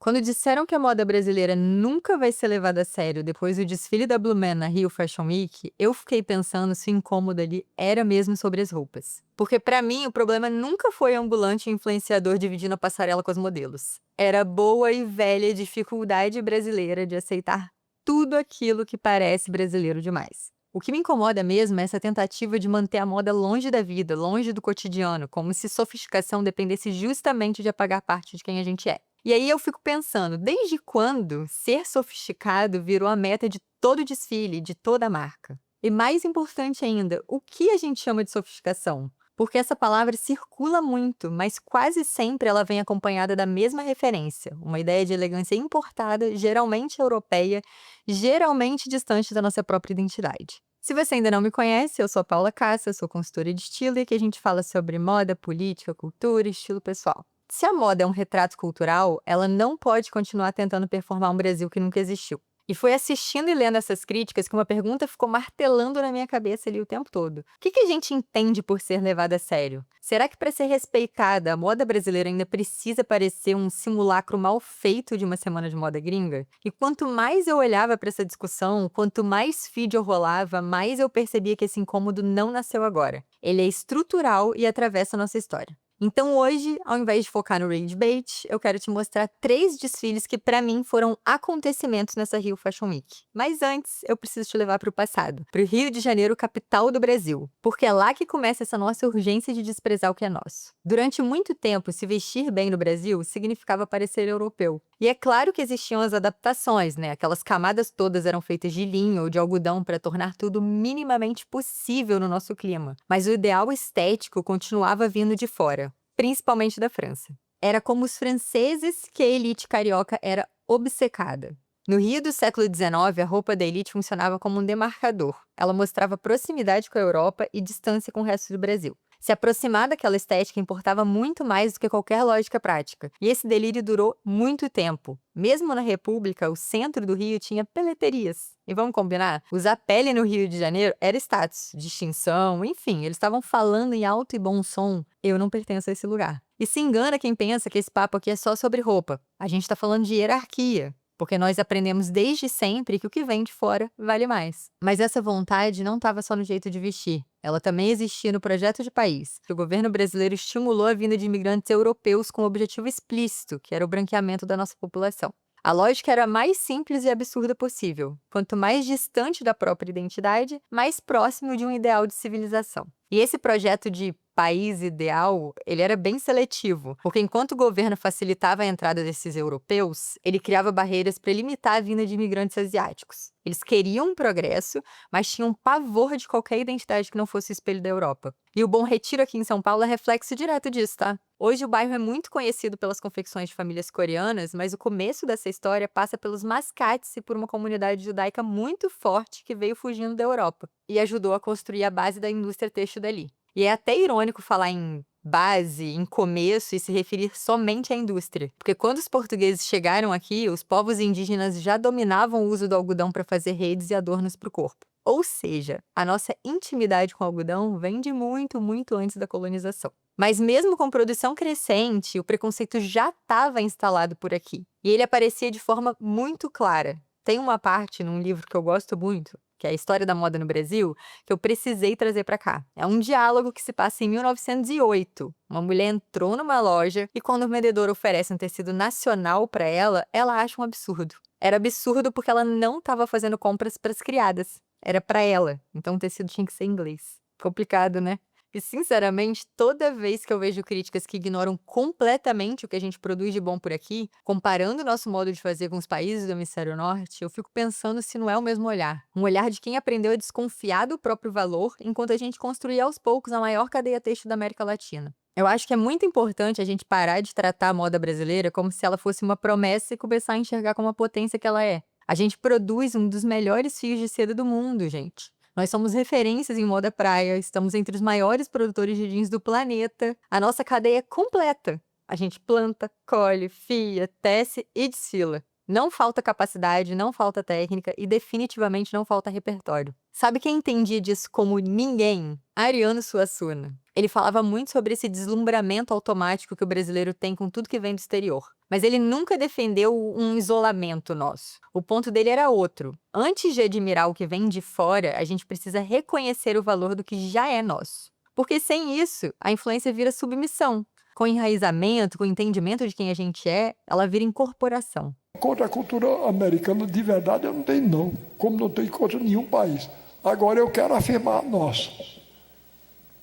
Quando disseram que a moda brasileira nunca vai ser levada a sério depois do desfile da Blue Man na Rio Fashion Week, eu fiquei pensando se o incômodo ali era mesmo sobre as roupas. Porque pra mim o problema nunca foi ambulante e influenciador dividindo a passarela com as modelos. Era a boa e velha dificuldade brasileira de aceitar tudo aquilo que parece brasileiro demais. O que me incomoda mesmo é essa tentativa de manter a moda longe da vida, longe do cotidiano, como se sofisticação dependesse justamente de apagar parte de quem a gente é. E aí eu fico pensando, desde quando ser sofisticado virou a meta de todo desfile, de toda marca? E mais importante ainda, o que a gente chama de sofisticação? Porque essa palavra circula muito, mas quase sempre ela vem acompanhada da mesma referência, uma ideia de elegância importada, geralmente europeia, geralmente distante da nossa própria identidade. Se você ainda não me conhece, eu sou a Paula Cassa, sou consultora de estilo e aqui a gente fala sobre moda, política, cultura e estilo pessoal. Se a moda é um retrato cultural, ela não pode continuar tentando performar um Brasil que nunca existiu. E foi assistindo e lendo essas críticas que uma pergunta ficou martelando na minha cabeça ali o tempo todo. O que a gente entende por ser levada a sério? Será que para ser respeitada, a moda brasileira ainda precisa parecer um simulacro mal feito de uma semana de moda gringa? E quanto mais eu olhava para essa discussão, quanto mais feed eu rolava, mais eu percebia que esse incômodo não nasceu agora. Ele é estrutural e atravessa a nossa história. Então hoje, ao invés de focar no rage bait, eu quero te mostrar 3 desfiles que pra mim foram acontecimentos nessa Rio Fashion Week. Mas antes, eu preciso te levar para o passado, para o Rio de Janeiro, capital do Brasil, porque é lá que começa essa nossa urgência de desprezar o que é nosso. Durante muito tempo, se vestir bem no Brasil significava parecer europeu. E é claro que existiam as adaptações, né? Aquelas camadas todas eram feitas de linho ou de algodão para tornar tudo minimamente possível no nosso clima. Mas o ideal estético continuava vindo de fora, principalmente da França. Era como os franceses que a elite carioca era obcecada. No Rio do século XIX, a roupa da elite funcionava como um demarcador. Ela mostrava proximidade com a Europa e distância com o resto do Brasil. Se aproximar daquela estética importava muito mais do que qualquer lógica prática. E esse delírio durou muito tempo. Mesmo na República, o centro do Rio tinha peleterias. E vamos combinar? Usar pele no Rio de Janeiro era status, distinção, enfim, eles estavam falando em alto e bom som. Eu não pertenço a esse lugar. E se engana quem pensa que esse papo aqui é só sobre roupa. A gente está falando de hierarquia. Porque nós aprendemos desde sempre que o que vem de fora vale mais. Mas essa vontade não estava só no jeito de vestir. Ela também existia no projeto de país, que o governo brasileiro estimulou a vinda de imigrantes europeus com um objetivo explícito, que era o branqueamento da nossa população. A lógica era a mais simples e absurda possível. Quanto mais distante da própria identidade, mais próximo de um ideal de civilização. E esse projeto de país ideal, ele era bem seletivo, porque enquanto o governo facilitava a entrada desses europeus, ele criava barreiras para limitar a vinda de imigrantes asiáticos. Eles queriam um progresso, mas tinham pavor de qualquer identidade que não fosse o espelho da Europa. E o Bom Retiro aqui em São Paulo é reflexo direto disso, tá? Hoje o bairro é muito conhecido pelas confecções de famílias coreanas, mas o começo dessa história passa pelos mascates e por uma comunidade judaica muito forte que veio fugindo da Europa e ajudou a construir a base da indústria têxtil dali. E é até irônico falar em base, em começo e se referir somente à indústria. Porque quando os portugueses chegaram aqui, os povos indígenas já dominavam o uso do algodão para fazer redes e adornos para o corpo. Ou seja, a nossa intimidade com o algodão vem de muito, muito antes da colonização. Mas mesmo com produção crescente, o preconceito já estava instalado por aqui. E ele aparecia de forma muito clara. Tem uma parte num livro que eu gosto muito, que é a História da Moda no Brasil, que eu precisei trazer para cá. É um diálogo que se passa em 1908. Uma mulher entrou numa loja e quando o vendedor oferece um tecido nacional para ela, ela acha um absurdo. Era absurdo porque ela não estava fazendo compras para as criadas. Era para ela, então o tecido tinha que ser inglês. Complicado, né? E, sinceramente, toda vez que eu vejo críticas que ignoram completamente o que a gente produz de bom por aqui, comparando o nosso modo de fazer com os países do hemisfério norte, eu fico pensando se não é o mesmo olhar. Um olhar de quem aprendeu a desconfiar do próprio valor, enquanto a gente construía aos poucos a maior cadeia têxtil da América Latina. Eu acho que é muito importante a gente parar de tratar a moda brasileira como se ela fosse uma promessa e começar a enxergar como a potência que ela é. A gente produz um dos melhores fios de seda do mundo, gente. Nós somos referências em moda praia, estamos entre os maiores produtores de jeans do planeta. A nossa cadeia é completa. A gente planta, colhe, fia, tece e desfila. Não falta capacidade, não falta técnica e definitivamente não falta repertório. Sabe quem entendia disso como ninguém? Ariano Suassuna. Ele falava muito sobre esse deslumbramento automático que o brasileiro tem com tudo que vem do exterior. Mas ele nunca defendeu um isolamento nosso. O ponto dele era outro. Antes de admirar o que vem de fora, a gente precisa reconhecer o valor do que já é nosso. Porque sem isso, a influência vira submissão. Com enraizamento, com entendimento de quem a gente é, ela vira incorporação. Contra a cultura americana, de verdade, eu não tenho não. Como não tenho contra nenhum país. Agora eu quero afirmar a nossa.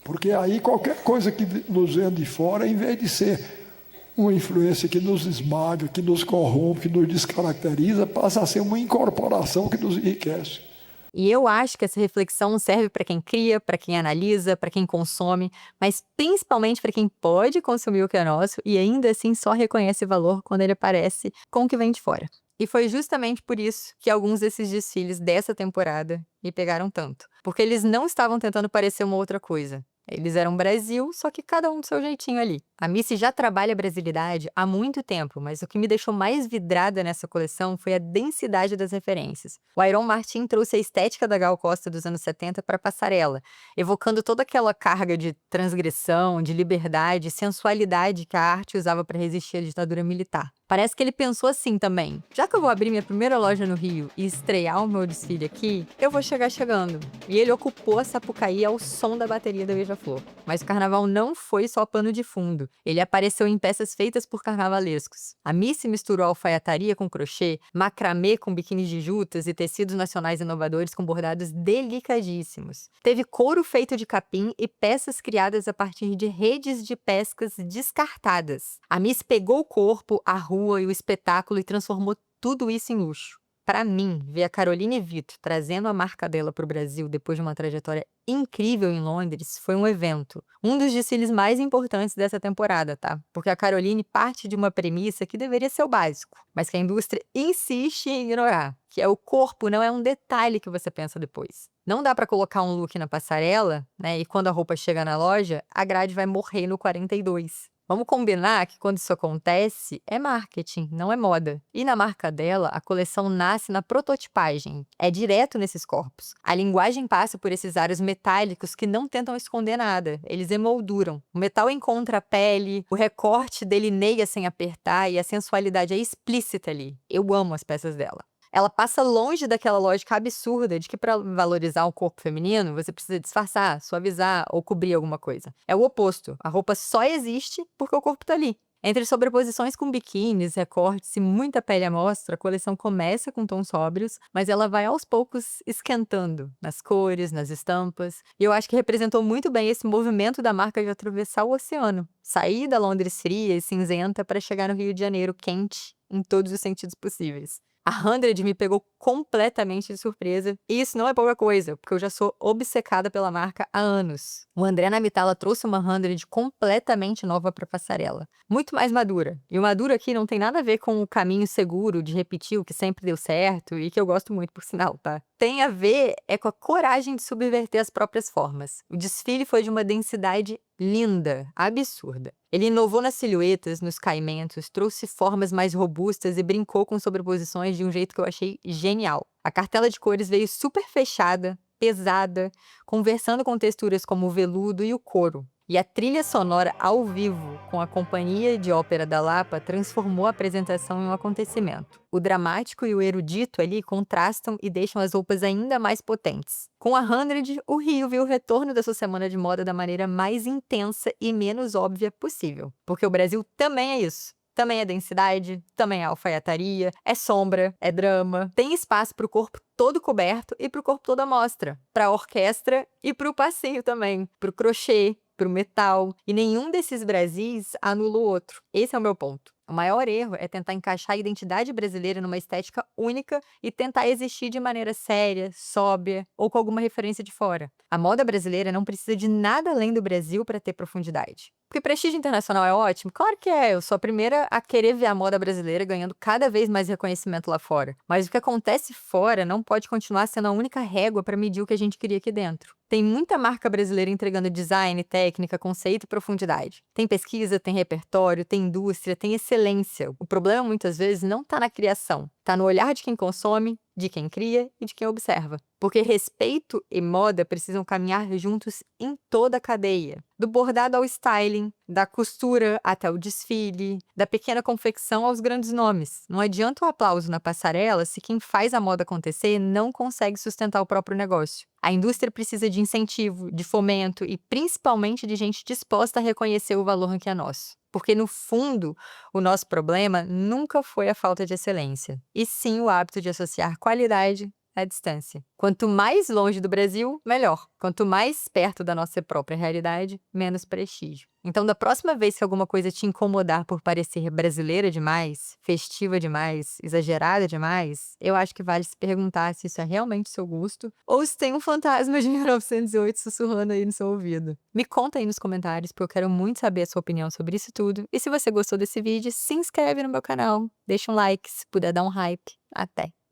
Porque aí qualquer coisa que nos venha de fora, em vez de ser uma influência que nos esmaga, que nos corrompe, que nos descaracteriza, passa a ser uma incorporação que nos enriquece. E eu acho que essa reflexão serve para quem cria, para quem analisa, para quem consome, mas principalmente para quem pode consumir o que é nosso e ainda assim só reconhece valor quando ele aparece com o que vem de fora. E foi justamente por isso que alguns desses desfiles dessa temporada me pegaram tanto. Porque eles não estavam tentando parecer uma outra coisa. Eles eram Brasil, só que cada um do seu jeitinho ali. A Missy já trabalha a brasilidade há muito tempo, mas o que me deixou mais vidrada nessa coleção foi a densidade das referências. O Iron Martin trouxe a estética da Gal Costa dos anos 70 para a passarela, evocando toda aquela carga de transgressão, de liberdade, sensualidade que a arte usava para resistir à ditadura militar. Parece que ele pensou assim também: já que eu vou abrir minha primeira loja no Rio e estrear o meu desfile aqui, eu vou chegar chegando. E ele ocupou a Sapucaí ao som da bateria da Beija-Flor. Mas o carnaval não foi só pano de fundo. Ele apareceu em peças feitas por carnavalescos. A Missy misturou alfaiataria com crochê, macramê com biquínis de jutas e tecidos nacionais inovadores com bordados delicadíssimos. Teve couro feito de capim e peças criadas a partir de redes de pescas descartadas. A Missy pegou o corpo, a rua e o espetáculo e transformou tudo isso em luxo. Para mim, ver a Caroline Vito trazendo a marca dela para o Brasil depois de uma trajetória incrível em Londres foi um evento. Um dos desfiles mais importantes dessa temporada, tá? Porque a Caroline parte de uma premissa que deveria ser o básico, mas que a indústria insiste em ignorar, que é o corpo não é um detalhe que você pensa depois. Não dá para colocar um look na passarela, né? E quando a roupa chega na loja, a grade vai morrer no 42. Vamos combinar que quando isso acontece, é marketing, não é moda. E na marca dela, a coleção nasce na prototipagem. É direto nesses corpos. A linguagem passa por esses aros metálicos que não tentam esconder nada. Eles emolduram. O metal encontra a pele, o recorte delineia sem apertar e a sensualidade é explícita ali. Eu amo as peças dela. Ela passa longe daquela lógica absurda de que para valorizar o corpo feminino, você precisa disfarçar, suavizar ou cobrir alguma coisa. É o oposto. A roupa só existe porque o corpo tá ali. Entre sobreposições com biquínis, recortes e muita pele à mostra, a coleção começa com tons sóbrios, mas ela vai aos poucos esquentando nas cores, nas estampas. E eu acho que representou muito bem esse movimento da marca de atravessar o oceano. Sair da Londres fria e cinzenta para chegar no Rio de Janeiro quente, em todos os sentidos possíveis. A 100 me pegou completamente de surpresa, e isso não é pouca coisa, porque eu já sou obcecada pela marca há anos. O André Namitala trouxe uma 100 completamente nova para a passarela, muito mais madura. E o maduro aqui não tem nada a ver com o caminho seguro de repetir o que sempre deu certo e que eu gosto muito, por sinal, tá? Tem a ver com a coragem de subverter as próprias formas. O desfile foi de uma densidade linda, absurda. Ele inovou nas silhuetas, nos caimentos, trouxe formas mais robustas e brincou com sobreposições de um jeito que eu achei genial. A cartela de cores veio super fechada, pesada, conversando com texturas como o veludo e o couro. E a trilha sonora ao vivo, com a Companhia de Ópera da Lapa, transformou a apresentação em um acontecimento. O dramático e o erudito ali contrastam e deixam as roupas ainda mais potentes. Com a 100, o Rio viu o retorno da sua semana de moda da maneira mais intensa e menos óbvia possível. Porque o Brasil também é isso. Também é densidade, também é alfaiataria, é sombra, é drama. Tem espaço para o corpo todo coberto e para o corpo todo à mostra. Para a orquestra e para o passeio também. Para o crochê, para o metal. E nenhum desses Brasis anula o outro. Esse é o meu ponto. O maior erro é tentar encaixar a identidade brasileira numa estética única e tentar existir de maneira séria, sóbria ou com alguma referência de fora. A moda brasileira não precisa de nada além do Brasil para ter profundidade. Porque prestígio internacional é ótimo? Claro que é. Eu sou a primeira a querer ver a moda brasileira ganhando cada vez mais reconhecimento lá fora. Mas o que acontece fora não pode continuar sendo a única régua para medir o que a gente queria aqui dentro. Tem muita marca brasileira entregando design, técnica, conceito e profundidade. Tem pesquisa, tem repertório, tem indústria, tem excelência. O problema muitas vezes não está na criação. Está no olhar de quem consome de quem cria e de quem observa. Porque respeito e moda precisam caminhar juntos em toda a cadeia. Do bordado ao styling, da costura até o desfile, da pequena confecção aos grandes nomes. Não adianta o aplauso na passarela se quem faz a moda acontecer não consegue sustentar o próprio negócio. A indústria precisa de incentivo, de fomento e principalmente de gente disposta a reconhecer o valor que é nosso. Porque, no fundo, o nosso problema nunca foi a falta de excelência, e sim o hábito de associar qualidade à distância. Quanto mais longe do Brasil, melhor. Quanto mais perto da nossa própria realidade, menos prestígio. Então, da próxima vez que alguma coisa te incomodar por parecer brasileira demais, festiva demais, exagerada demais, eu acho que vale se perguntar se isso é realmente seu gosto ou se tem um fantasma de 1908 sussurrando aí no seu ouvido. Me conta aí nos comentários, porque eu quero muito saber a sua opinião sobre isso tudo. E se você gostou desse vídeo, se inscreve no meu canal, deixa um like, se puder dar um hype. Até!